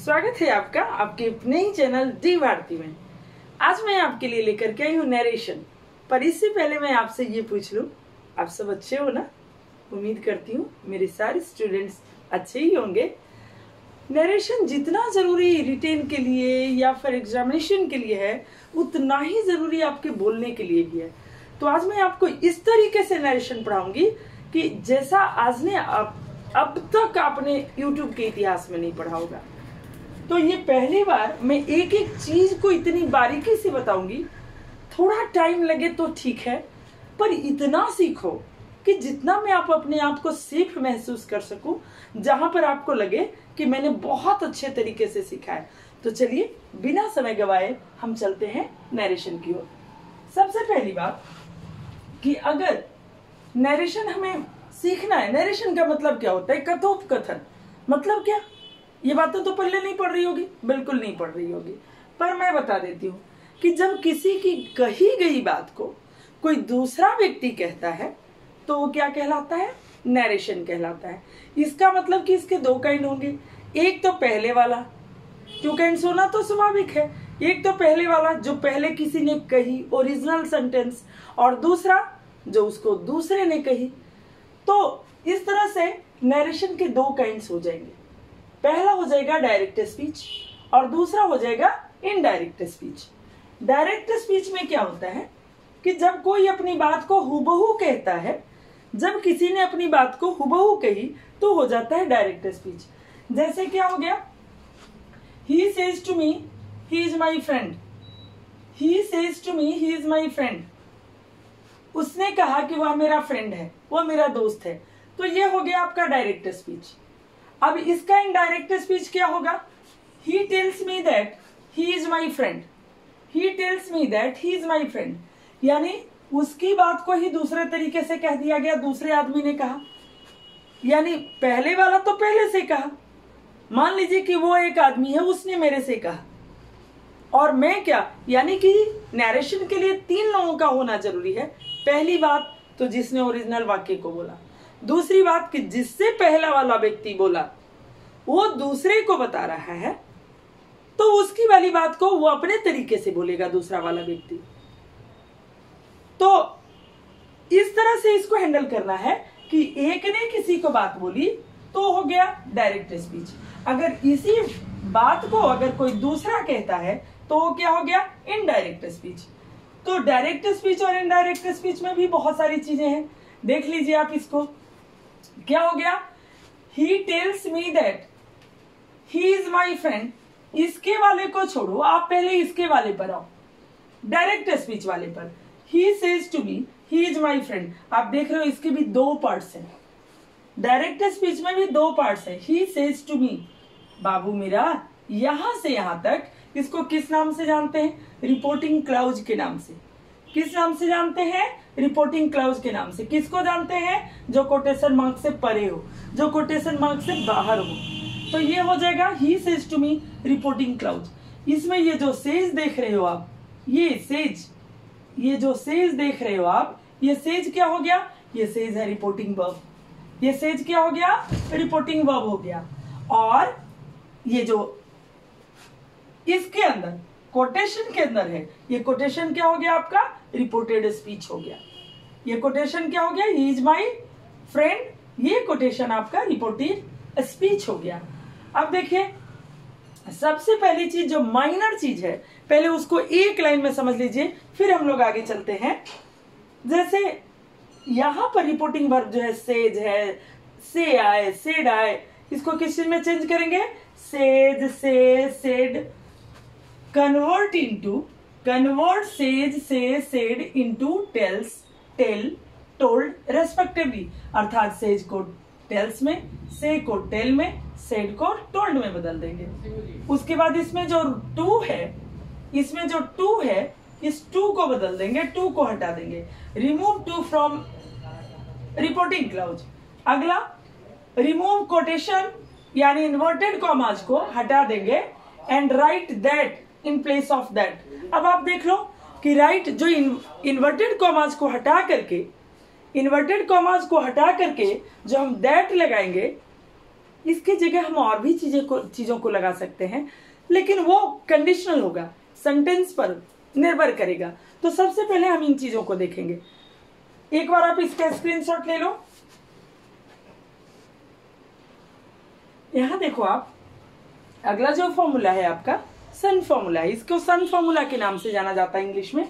स्वागत है आपका आपके अपने ही चैनल डी भारती में। आज मैं आपके लिए लेकर के आई हूँ नरेशन। पर इससे पहले मैं आपसे ये पूछ लूँ, आप सब अच्छे हो ना? उम्मीद करती हूँ मेरे सारे स्टूडेंट्स अच्छे ही होंगे। नरेशन जितना जरूरी रिटेन के लिए या फिर एग्जामिनेशन के लिए है, उतना ही जरूरी आपके बोलने के लिए भी है। तो आज मैं आपको इस तरीके से नरेशन पढ़ाऊंगी कि जैसा आज ने अब तक आपने YouTube के इतिहास में नहीं पढ़ा होगा। तो ये पहली बार मैं एक एक चीज को इतनी बारीकी से बताऊंगी। थोड़ा टाइम लगे तो ठीक है, पर इतना सीखो कि जितना मैं आप अपने आप को सेफ महसूस कर सकूं, जहां पर आपको लगे कि मैंने बहुत अच्छे तरीके से सीखा है। तो चलिए बिना समय गवाए हम चलते हैं नरेशन की ओर। सबसे पहली बात कि अगर नरेशन हमें सीखना है, नरेशन का मतलब क्या होता है? कथोपकथन। मतलब क्या? ये बातें तो पहले नहीं पढ़ रही होगी, बिल्कुल नहीं पढ़ रही होगी, पर मैं बता देती हूँ कि जब किसी की कही गई बात को कोई दूसरा व्यक्ति कहता है तो वो क्या कहलाता है? नरेशन कहलाता है। इसका मतलब कि इसके दो काइंड होंगे। एक तो पहले वाला, टू काइंड्स होना तो स्वाभाविक है। एक तो पहले वाला जो पहले किसी ने कही, ओरिजिनल सेंटेंस, और दूसरा जो उसको दूसरे ने कही। तो इस तरह से नरेशन के दो काइंड्स हो जाएंगे। पहला हो जाएगा डायरेक्ट स्पीच और दूसरा हो जाएगा इनडायरेक्ट स्पीच। डायरेक्ट स्पीच में क्या होता है कि जब कोई अपनी बात को हुबहू कहता है, जब किसी ने अपनी बात को हुबहू कही तो हो जाता है डायरेक्ट स्पीच। जैसे क्या हो गया? He says to me he is my friend. He says to me he is my friend. उसने कहा कि वह मेरा फ्रेंड है, वह मेरा दोस्त है। तो ये हो गया आपका डायरेक्ट स्पीच। अब इसका इनडायरेक्ट स्पीच क्या होगा? He tells me that he is my friend. He tells me that he is my friend, यानी उसकी बात को ही दूसरे तरीके से कह दिया गया, दूसरे आदमी ने कहा। यानी पहले वाला तो पहले से कहा, मान लीजिए कि वो एक आदमी है, उसने मेरे से कहा, और मैं क्या, यानी कि नरेशन के लिए तीन लोगों का होना जरूरी है। पहली बात तो जिसने ओरिजिनल वाक्य को बोला, दूसरी बात कि जिससे पहला वाला व्यक्ति बोला वो दूसरे को बता रहा है, तो उसकी वाली बात को वो अपने तरीके से बोलेगा दूसरा वाला व्यक्ति। तो इस तरह से इसको हैंडल करना है कि एक ने किसी को बात बोली तो हो गया डायरेक्ट स्पीच। अगर इसी बात को अगर कोई दूसरा कहता है तो वो क्या हो गया? Indirect speech. तो डायरेक्ट स्पीच और इनडायरेक्ट स्पीच में भी बहुत सारी चीजें हैं, देख लीजिए आप इसको। क्या हो गया? He tells me that he is my friend. इसके वाले को छोड़ो, आप पहले इसके वाले पर आओ, डायरेक्ट स्पीच वाले पर। He says to me he is my friend. आप देख रहे हो इसके भी दो पार्ट्स हैं, डायरेक्ट स्पीच में भी दो पार्ट्स हैं। ही सेज टू मी, बाबू मेरा, यहां से यहां तक इसको किस नाम से जानते हैं? रिपोर्टिंग क्लाउज के नाम से। किस नाम से जानते हैं? रिपोर्टिंग क्लाउज के नाम से। किसको जानते हैं? जो कोटेशन मार्क से परे हो, जो कोटेशन मार्क से बाहर हो। तो ये हो जाएगा he says to me reporting clause. इसमें ये जो सेज देख रहे हो आप, ये सेज, ये जो सेज देख रहे हो आप, ये सेज क्या हो गया? ये सेज है रिपोर्टिंग वर्ब। ये सेज क्या हो गया? रिपोर्टिंग वर्ब हो गया। और ये जो इसके अंदर कोटेशन के अंदर है, ये कोटेशन क्या हो गया आपका? रिपोर्टेड स्पीच हो गया। ये कोटेशन क्या हो गया? ही इज माई फ्रेंड। ये कोटेशन आपका रिपोर्टेड स्पीच हो गया। अब देखिए, सबसे पहली चीज जो माइनर चीज है, पहले उसको एक लाइन में समझ लीजिए, फिर हम लोग आगे चलते हैं। जैसे यहां पर रिपोर्टिंग वर्ब जो है सेज है, से आए, सेड आए, इसको किस चीज में चेंज करेंगे? Says, say, said. Convert says, say, said into tells, tell, told respectively. अर्थात सेज को टेल्स में, से को टेल में, सेड को टोल्ड में बदल देंगे। उसके बाद इसमें जो टू है, इसमें जो टू है, इस टू को बदल देंगे, टू को हटा देंगे। Remove to from reporting clause. अगला, रिमूव कोटेशन यानी इन्वर्टेड कॉमाज को हटा देंगे and write that in place of that. अब आप देख लो कि राइट जो इन्वर्टेड कॉमाज को हटा करके, इन्वर्टेड कॉमाज को हटा करके जो हम दैट लगाएंगे, इसकी जगह हम और भी चीजों को लगा सकते हैं, लेकिन वो कंडीशनल होगा, सेंटेंस पर निर्भर करेगा। तो सबसे पहले हम इन चीजों को देखेंगे। एक बार आप इसका स्क्रीनशॉट ले लो। यहां देखो आप, अगला जो फॉर्मूला है आपका सन फॉर्मूला है। इसको सन फॉर्मूला के नाम से जाना जाता है इंग्लिश में,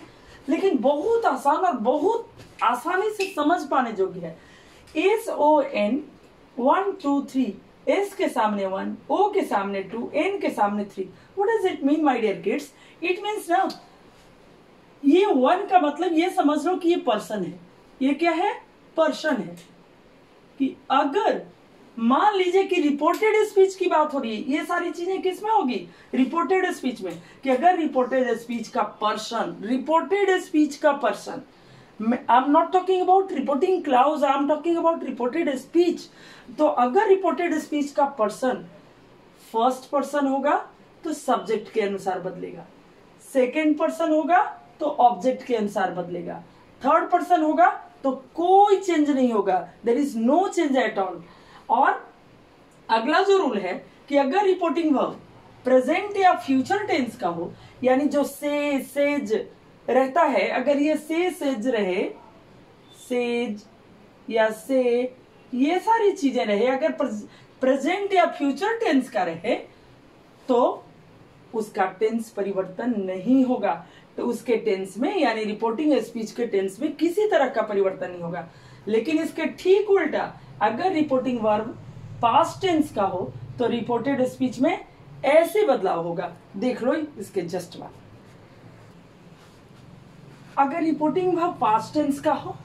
लेकिन बहुत आसान और बहुत आसानी से समझ पाने योग्य है। SON 1 2 3, S के सामने 1, O के सामने 2, N के सामने 3। What does it mean, my dear kids? It means ना, ये 1 का मतलब ये समझ लो कि ये पर्सन है। ये क्या है? पर्सन है। कि अगर मान लीजिए कि रिपोर्टेड स्पीच की बात हो रही है, ये सारी चीजें किस में होगी? रिपोर्टेड स्पीच में। कि अगर रिपोर्टेड स्पीच का पर्सन, रिपोर्टेड स्पीच का person, I am not talking about reporting clause, I am talking about reported speech. तो अगर रिपोर्टेड स्पीच का पर्सन फर्स्ट पर्सन होगा तो सब्जेक्ट के अनुसार बदलेगा, सेकेंड पर्सन होगा तो ऑब्जेक्ट के अनुसार बदलेगा, थर्ड पर्सन होगा तो कोई चेंज नहीं होगा, there is no change at all. और अगला जो रूल है कि अगर रिपोर्टिंग वर्ब प्रेजेंट या फ्यूचर टेंस का हो, यानी जो से, सेज रहता है, अगर ये से, सेज रहे, सेज या से, ये सारी चीजें रहे, अगर प्रेजेंट या फ्यूचर टेंस का रहे तो उसका टेंस परिवर्तन नहीं होगा। तो उसके टेंस में, यानी रिपोर्टिंग स्पीच के टेंस में किसी तरह का परिवर्तन नहीं होगा। लेकिन इसके ठीक उल्टा, अगर रिपोर्टिंग वर्ब पास्ट टेंस का हो तो रिपोर्टेड स्पीच में ऐसे बदलाव होगा। देख लो इसके जस्ट बाद। अगर रिपोर्टिंग वर्ब पास्ट टेंस का हो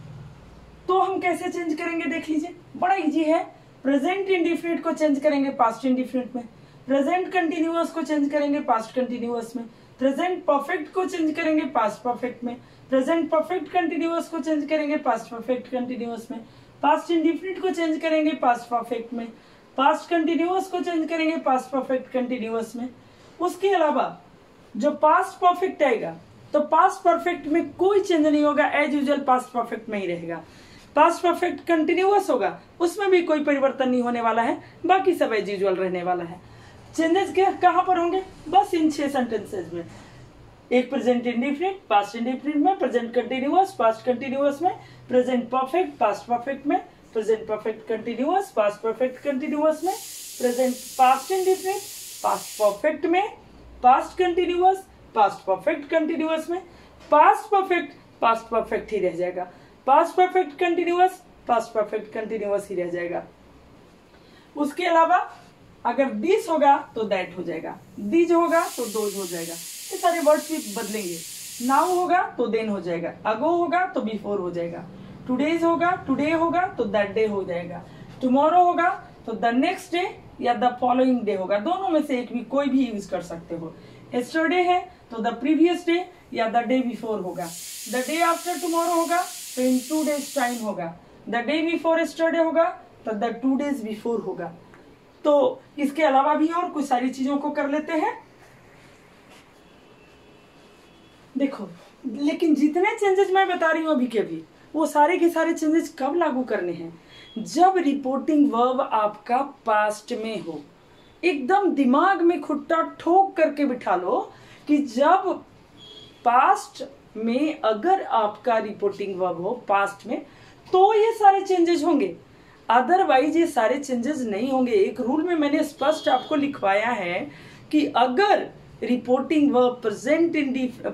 तो हम कैसे चेंज करेंगे, देख लीजिए, बड़ा इजी है। प्रेजेंट इंडिफिनिट को चेंज करेंगे पास्ट इंडिफिनिट में, प्रेजेंट कंटिन्यूअस को चेंज करेंगे पास्ट कंटिन्यूअस में, प्रेजेंट परफेक्ट को चेंज करेंगे पास्ट परफेक्ट में, प्रेजेंट परफेक्ट कंटिन्यूअस को चेंज करेंगे पास्ट परफेक्ट कंटिन्यूअस में, पास्ट इंडिफिनिट को चेंज करेंगे पास्ट परफेक्ट में, पास्ट कंटिन्यूअस को चेंज करेंगे पास्ट परफेक्ट कंटिन्यूअस में। उसके अलावा जो पास्ट परफेक्ट आएगा तो पास्ट परफेक्ट में कोई चेंज नहीं होगा, एज यूजुअल पास्ट परफेक्ट में ही रहेगा। पास्ट परफेक्ट कंटिन्यूअस होगा, उसमें भी कोई परिवर्तन नहीं होने वाला है, बाकी सब एज यूजुअल रहने वाला है। चेंजेस कहां पर होंगे? बस इन 6 सेंटेंसेस में। एक प्रेजेंट इंडिफिनिट पास्ट इंडिफिनिट में, प्रेजेंट कंटिन्यूअस पास्ट कंटिन्यूअस में, प्रेजेंट परफेक्ट पास्ट परफेक्ट में, present perfect continuous past perfect continuous में, present past indefinite past perfect में, past continuous past perfect continuous में, पास्ट परफेक्ट ही रह जाएगा, past perfect continuous past perfect continuous ही रह जाएगा। उसके अलावा अगर दिस होगा तो दैट हो जाएगा, दीज होगा तो दोज हो जाएगा, ये सारे वर्ड्स भी बदलेंगे। नाउ होगा तो देन हो जाएगा, अगो होगा तो बिफोर हो जाएगा, टुडेज होगा, टुडे होगा तो दैट डे हो जाएगा, टुमारो होगा तो द नेक्स्ट डे या द फॉलोइंग डे होगा, दोनों में से एक भी कोई भी यूज कर सकते हो। यस्टरडे है तो द प्रीवियस डे या द डे बिफोर होगा, द डे आफ्टर टुमारो होगा तो इन 2 days टाइम होगा, द डे बिफोर यस्टरडे होगा तो द 2 days बिफोर होगा। तो इसके अलावा भी और कुछ सारी चीजों को कर लेते हैं। देखो, लेकिन जितने चेंजेस मैं बता रही हूं अभी के अभी, वो सारे के सारे चेंजेस कब लागू करने हैं? जब रिपोर्टिंग वर्ब आपका पास्ट में हो। एकदम दिमाग में खुट्टा ठोक करके बिठा लो कि जब पास्ट में अगर आपका रिपोर्टिंग वर्ब हो पास्ट में तो ये सारे चेंजेस होंगे, अदरवाइज ये सारे चेंजेस नहीं होंगे। एक रूल में मैंने स्पष्ट आपको लिखवाया है कि अगर रिपोर्टिंग वर्ब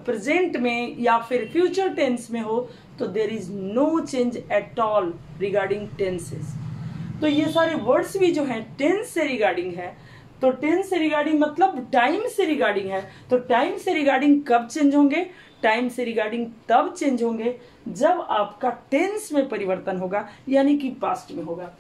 प्रेजेंट में या फिर फ्यूचर टेंस में हो तो there is no change at all regarding tenses. तो ये सारे वर्ड्स भी जो हैं टेंस से रिगार्डिंग है, तो टेंस से रिगार्डिंग मतलब टाइम से रिगार्डिंग है। तो टाइम से रिगार्डिंग कब चेंज होंगे? टाइम से रिगार्डिंग तब चेंज होंगे जब आपका टेंस में परिवर्तन होगा, यानी कि पास्ट में होगा।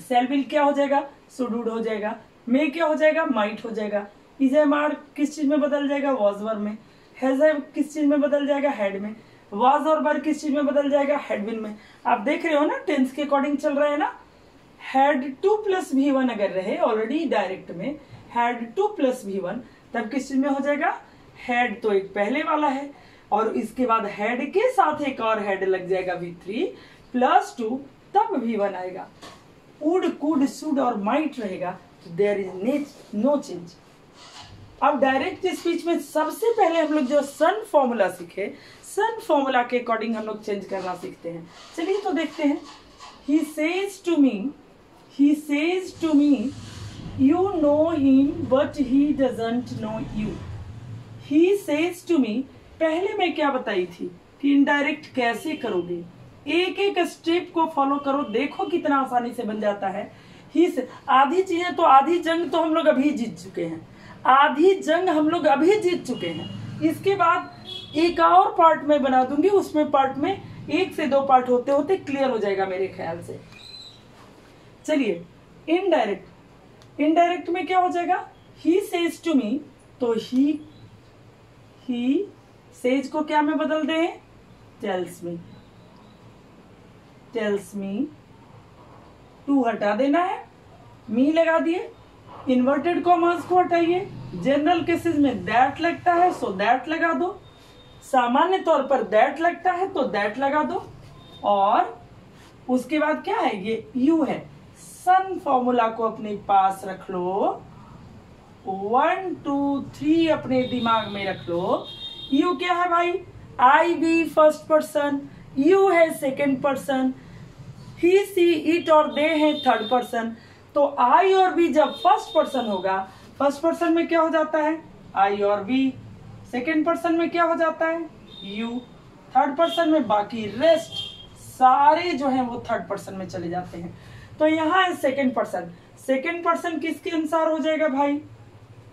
शैल विल क्या हो जाएगा? शुड वुड हो जाएगा। मे क्या हो जाएगा? माइट हो जाएगा। इज एम आर किस चीज में बदल जाएगा? वॉज वर में। हैज हैव किस चीज में बदल जाएगा? हैड में। वाज और वर किस चीज में बदल जाएगा? हैड बिन में। आप देख रहे हो ना, टेंस के अकॉर्डिंग चल रहा है ना। हैड 2 + V1 अगर रहे ऑलरेडी डायरेक्ट में, हैड 2 + V1 तब किस चीज में हो जाएगा? हैड तो एक पहले वाला है और इसके बाद हैड के साथ एक और हैड लग जाएगा V3 + 2, तब V1 आएगा। वुड, कुड, शुड और माइट रहेगा तो देयर इज नो चेंज। अब डायरेक्ट स्पीच में सबसे पहले हम लोग जो सन फॉर्मूला सीखे, सन फॉर्मूला के अकॉर्डिंग हम लोग चेंज करना सीखते हैं। चलिए तो देखते हैं। He says to me you know him but he doesn't know you। he says to me, पहले मैं क्या बताई थी कि इनडायरेक्ट कैसे करोगे, एक एक स्टेप को फॉलो करो, देखो कितना आसानी से बन जाता है। आधी चीजें तो, आधी जंग तो हम लोग अभी जीत चुके हैं, आधी जंग हम लोग अभी जीत चुके हैं। इसके बाद एक और पार्ट में बना दूंगी, उसमें पार्ट में 1 से 2 पार्ट होते होते क्लियर हो जाएगा मेरे ख्याल से। चलिए इनडायरेक्ट में क्या हो जाएगा, ही सेज टू मी, तो ही सेज को क्या में बदल दें, टेल्स मी, टू हटा देना है, मी लगा दिए, इन्वर्टेड कॉमर्स को हटाइए, जनरल केसेस में दैट लगता है सो दैट लगा दो, सामान्य तौर पर दैट लगता है तो दैट लगा दो, और उसके बाद क्या है, ये यू है। सन फॉर्मूला को अपने पास रख लो, 1 2 3 अपने दिमाग में रख लो। यू क्या है भाई, आई बी फर्स्ट पर्सन, यू है second person, he see it और दे है थर्ड पर्सन। तो आई और बी जब फर्स्ट पर्सन होगा, फर्स्ट पर्सन में क्या हो जाता है, आई और बी, सेकंड पर्सन में क्या हो जाता है, यू, थर्ड पर्सन में बाकी रेस्ट सारे जो हैं वो थर्ड पर्सन में चले जाते हैं। तो यहाँ है सेकंड पर्सन किसके अनुसार हो जाएगा भाई,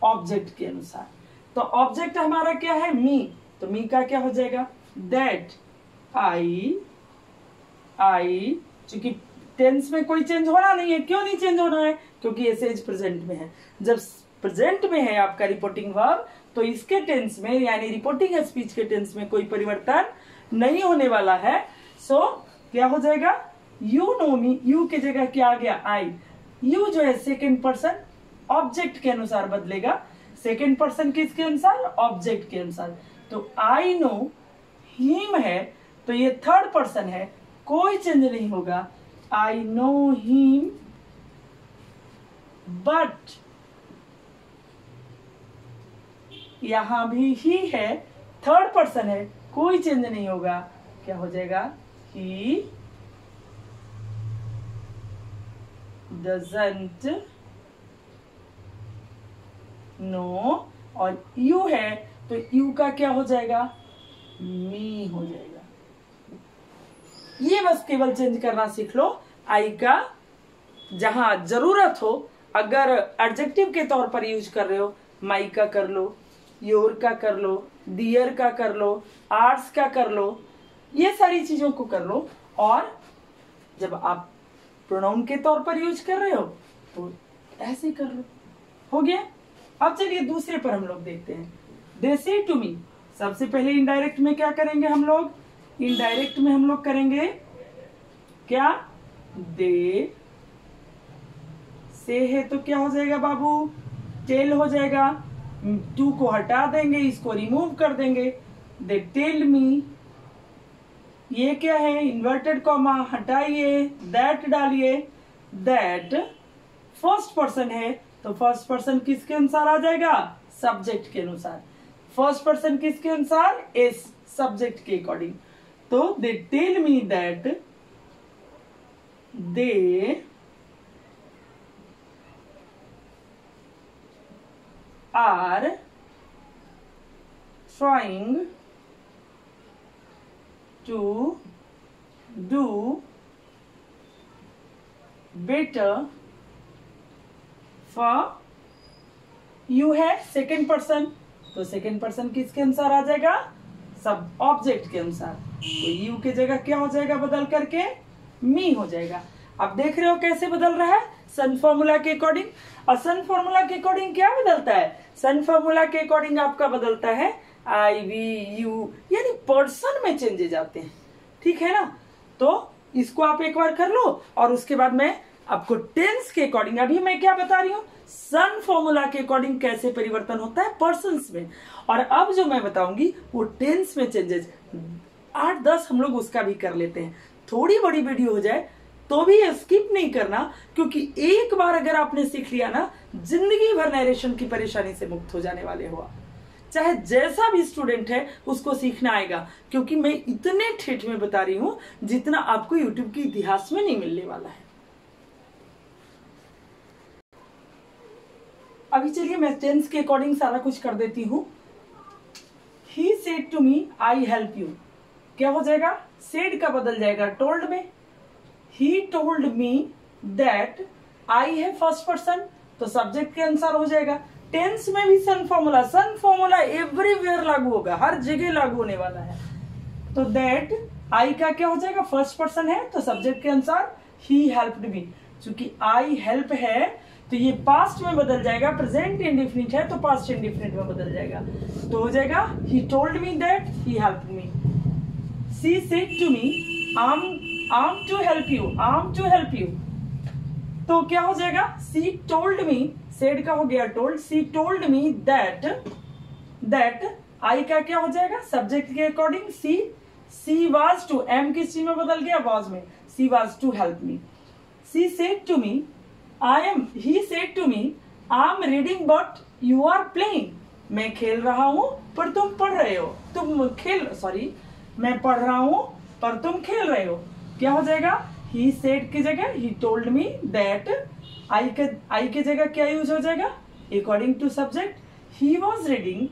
ऑब्जेक्ट के अनुसार। तो ऑब्जेक्ट हमारा क्या है, मी, तो मी का क्या हो जाएगा, दैट, आई, चूंकि टेंस में कोई चेंज होना नहीं है। क्यों नहीं चेंज होना है, क्योंकि ये सेज प्रेजेंट में है। जब प्रेजेंट में है आपका रिपोर्टिंग वर्ब, तो इसके टेंस में यानी रिपोर्टिंग स्पीच के टेंस में कोई परिवर्तन नहीं होने वाला है। सो क्या हो जाएगा, यू नो मी, यू की जगह क्या आ गया, आई। यू जो है सेकंड पर्सन ऑब्जेक्ट के अनुसार बदलेगा, सेकंड पर्सन किसके अनुसार, ऑब्जेक्ट के अनुसार। तो आई नो हिम है तो ये थर्ड पर्सन है, कोई चेंज नहीं होगा, आई नो हिम बट, यहां भी ही है, थर्ड पर्सन है, कोई चेंज नहीं होगा, क्या हो जाएगा, ही doesn't know, और यू है तो यू का क्या हो जाएगा, मी हो जाएगा। ये बस केवल चेंज करना सीख लो। आई का जहां जरूरत हो, अगर एडजेक्टिव के तौर पर यूज कर रहे हो, माई का कर लो, योर का कर लो, डियर का कर लो, आर्ट्स का कर लो, ये सारी चीजों को कर लो। और जब आप प्रोनाउन के तौर पर यूज कर रहे हो तो ऐसे कर लो, हो गया। अब चलिए दूसरे पर हम लोग देखते हैं। दे से टू मी, सबसे पहले इनडायरेक्ट में क्या करेंगे हम लोग, इनडायरेक्ट में हम लोग करेंगे क्या, दे से है तो क्या हो जाएगा बाबू, टेल हो जाएगा, टू को हटा देंगे, इसको रिमूव कर देंगे, दे टेल मी, ये क्या है, इन्वर्टेड कॉमा हटाइए, दैट डालिए, दैट फर्स्ट पर्सन है तो फर्स्ट पर्सन किसके अनुसार आ जाएगा, सब्जेक्ट के अनुसार। फर्स्ट पर्सन किसके अनुसार, इस सब्जेक्ट के अकॉर्डिंग। तो they tell me that they are trying to do better for you है सेकेंड पर्सन, तो सेकेंड पर्सन किसके अनुसार आ जाएगा, सब ऑब्जेक्ट के अनुसार। तो यू की जगह क्या हो जाएगा, बदल करके मी हो जाएगा। अब देख रहे हो कैसे बदल रहा है सन फॉर्मूला के अकॉर्डिंग। और सन फॉर्मूला के अकॉर्डिंग क्या बदलता है, सन फॉर्मूला के अकॉर्डिंग आपका बदलता है आई वी यू, यानी पर्सन में चेंजेस आते हैं, ठीक है ना। तो इसको आप एक बार कर लो और उसके बाद मैं आपको टेंस के अकॉर्डिंग, अभी मैं क्या बता रही हूँ, सन फॉर्मूला के अकॉर्डिंग कैसे परिवर्तन होता है पर्सन्स में, और अब जो मैं बताऊंगी वो टेंस में चेंजेस 8-10 हम लोग उसका भी कर लेते हैं। थोड़ी बड़ी वीडियो हो जाए तो भी स्किप नहीं करना, क्योंकि एक बार अगर आपने सीख लिया ना, जिंदगी भर नरेशन की परेशानी से मुक्त हो जाने वाले हो आप। चाहे जैसा भी स्टूडेंट है उसको सीखना आएगा, क्योंकि मैं इतने ठेठ में बता रही हूं जितना आपको यूट्यूब के इतिहास में नहीं मिलने वाला है। अभी चलिए मैं टेंस के अकॉर्डिंग सारा कुछ कर देती हूं। He said to me I help you, क्या हो जाएगा? सेड का बदल जाएगा टोल्ड में। ही टोल्ड मी दैट आई है फर्स्ट पर्सन, तो सब्जेक्ट के अनुसार हो जाएगा। टेंस में भी सन फॉर्मूला एवरीवेयर लागू होगा, हर जगह लागू होने वाला है। तो दैट आई का क्या हो जाएगा? फर्स्ट पर्सन है, तो सब्जेक्ट के अनुसार ही हेल्प्ड मी। चूंकि आई हेल्प है तो ये पास्ट में बदल जाएगा, प्रेजेंट इंडेफिनिट है तो पास्ट इंडेफिनिट में बदल जाएगा, तो हो जाएगा he told me that he helped me. She said to me am to help you, तो क्या हो जाएगा? शी टोल्ड मी, सेड का हो गया told, she told me that I का क्या हो जाएगा? सब्जेक्ट के अकॉर्डिंग शी वाज टू, एम किस चीज में बदल गया? वाज में। She was to help me. She said to me he said to me I am reading but you are playing, मैं खेल रहा हूं पर तुम पढ़ रहे हो, मैं पढ़ रहा हूं पर तुम खेल रहे हो। क्या हो जाएगा? he said की जगह he told me that, I के जगह क्या यूज हो जाएगा? according to subject, he was reading,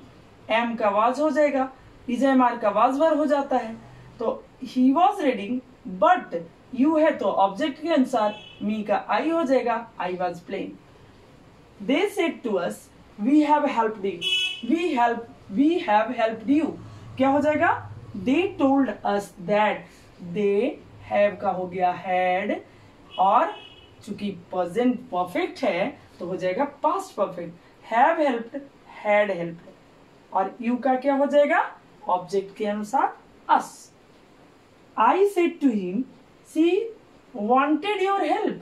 am का was हो जाएगा, is am are का was वर हो जाता है, तो he was reading but you है तो ऑब्जेक्ट के अनुसार मी का आई हो जाएगा, I was playing. They said to us we have helped you, क्या हो जाएगा? They told us that, they have का हो गया हैड, और चूंकि प्रेजेंट परफेक्ट है तो हो जाएगा past perfect, have helped, had helped, और यू का क्या हो जाएगा? ऑब्जेक्ट के अनुसार us. I said to him she wanted your help,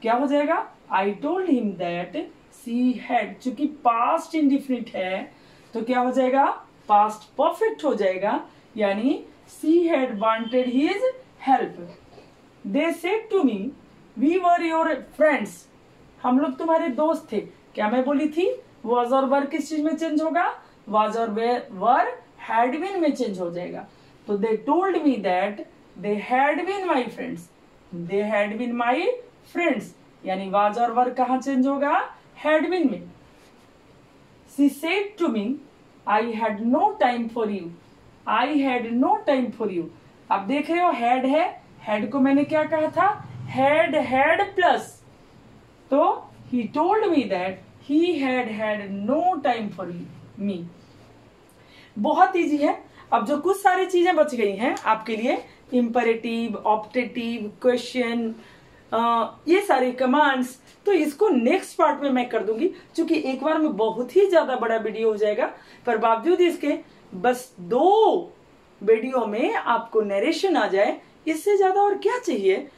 क्या हो जाएगा? I told him that she had, चूंकि past indefinite है तो क्या हो जाएगा? past perfect हो जाएगा, यानी she had wanted his help. They said to me we were your friends, हम लोग तुम्हारे दोस्त थे। क्या मैं बोली थी? was और were किस चीज में चेंज होगा? was और were had been में चेंज हो जाएगा। तो they told me that they had been my friends, यानी was और were कहाँ चेंज होगा? had been में। she said to me I had no time for you, अब देख रहे हो had है, had को मैंने क्या कहा था? had plus, तो he told me that he had no time for me। बहुत इजी है। अब जो कुछ सारी चीजें बच गई हैं आपके लिए, इंपरेटिव, ऑप्टेटिव, क्वेश्चन, ये सारे कमांड्स, तो इसको नेक्स्ट पार्ट में मैं कर दूंगी, क्योंकि एक बार में बहुत ही ज्यादा बड़ा वीडियो हो जाएगा। पर बावजूद इसके बस 2 वीडियो में आपको नरेशन आ जाए, इससे ज्यादा और क्या चाहिए।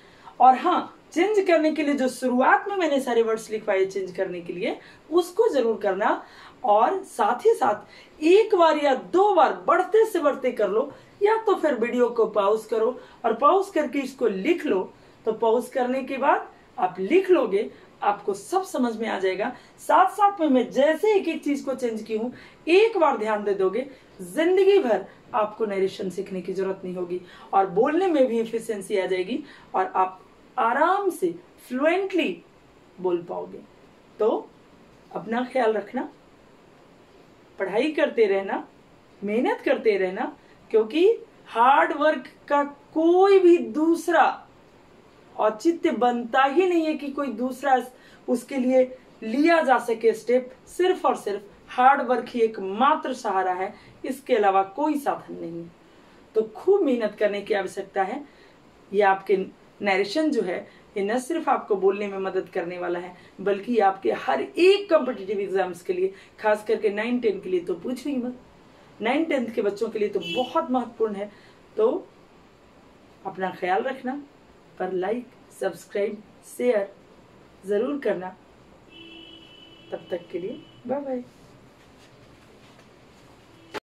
और हाँ, चेंज करने के लिए जो शुरुआत में मैंने सारे वर्ड्स लिखवाए चेंज करने के लिए, उसको जरूर करना, और साथ ही साथ 1 बार या 2 बार बढ़ते से बढ़ते कर लो, या तो फिर वीडियो को पॉज करो और पॉज करके इसको लिख लो। तो पॉज करने के बाद आप लिख लोगे, आपको सब समझ में आ जाएगा। साथ साथ में मैं जैसे एक चीज को चेंज की हूँ, एक बार ध्यान दे दोगे, जिंदगी भर आपको नरेशन सीखने की जरूरत नहीं होगी, और बोलने में भी एफिशिएंसी आ जाएगी, और आप आराम से फ्लुएंटली बोल पाओगे। तो अपना ख्याल रखना, पढ़ाई करते रहना, मेहनत करते रहना, क्योंकि हार्ड वर्क का कोई भी दूसरा औचित्य बनता ही नहीं है कि कोई दूसरा उसके लिए लिया जा सके स्टेप। सिर्फ और सिर्फ हार्ड वर्क ही एकमात्र सहारा है, इसके अलावा कोई साधन नहीं है। तो खूब मेहनत करने की आवश्यकता है। ये आपके नरेशन जो है, ये न सिर्फ आपको बोलने में मदद करने वाला है, बल्कि आपके हर एक कॉम्पिटिटिव एग्जाम्स के लिए, खास करके 9-10 के लिए तो पूछो ही मत, 9-10 के बच्चों के लिए तो बहुत महत्वपूर्ण है। तो अपना ख्याल रखना, पर लाइक, सब्सक्राइब, शेयर जरूर करना। तब तक के लिए बाय बाय।